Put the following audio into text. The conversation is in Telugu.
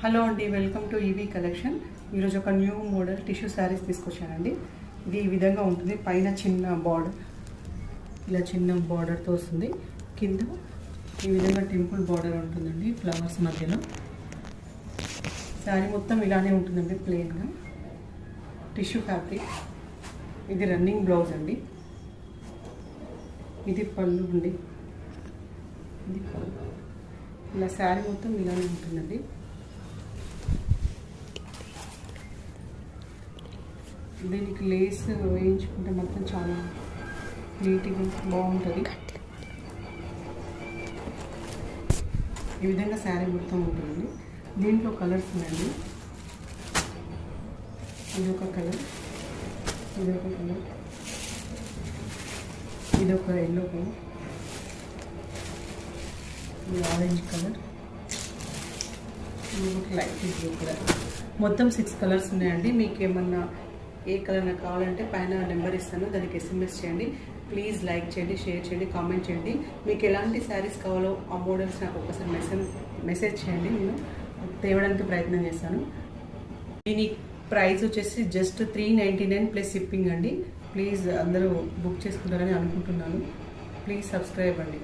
హలో అండి, వెల్కమ్ టు ఈవీ కలెక్షన్. ఈరోజు ఒక న్యూ మోడల్ టిష్యూ శారీస్ తీసుకొచ్చానండి. ఇది ఈ విధంగా ఉంటుంది. పైన చిన్న బార్డర్, ఇలా చిన్న బార్డర్తో వస్తుంది. కింద ఈ విధంగా టెంపుల్ బార్డర్ ఉంటుందండి ఫ్లవర్స్ మధ్యలో. శారీ మొత్తం ఇలానే ఉంటుందండి, ప్లెయిన్గా టిష్యూ ఫ్యాబ్రిక్. ఇది రన్నింగ్ బ్లౌజ్ అండి. ఇది పళ్ళు అండి. ఇది పళ్ళు. ఇలా శారీ మొత్తం ఇలానే ఉంటుందండి. దీనికి లేస్ వేయించుకుంటే మాత్రం చాలా నీట్గా బాగుంటుంది. ఈ విధంగా శారీ మొత్తం ఉంటుంది. దీంట్లో కలర్స్ ఉన్నాయండి. ఇదొక కలర్, ఇదొక కలర్, ఇదొక ఎల్లో కలర్, ఇది ఆరెంజ్ కలర్, ఇదొక లైట్ బ్లూ కలర్. మొత్తం 6 కలర్స్ ఉన్నాయండి. మీకు ఏమన్నా ఏ కలర్ నాకు కావాలంటే పైన నెంబర్ ఇస్తాను, దానికి SMS చేయండి. ప్లీజ్ లైక్ చేయండి, షేర్ చేయండి, కామెంట్ చేయండి. మీకు ఎలాంటి శారీస్ కావాలో ఆ మోడల్స్ నాకు ఒకసారి మెసేజ్ చేయండి. నేను తేవడానికి ప్రయత్నం చేస్తాను. దీని ప్రైస్ వచ్చేసి జస్ట్ 399 ప్లస్ షిప్పింగ్ అండి. ప్లీజ్ అందరూ బుక్ చేసుకుంటారని అనుకుంటున్నాను. ప్లీజ్ సబ్స్క్రైబ్ అండి.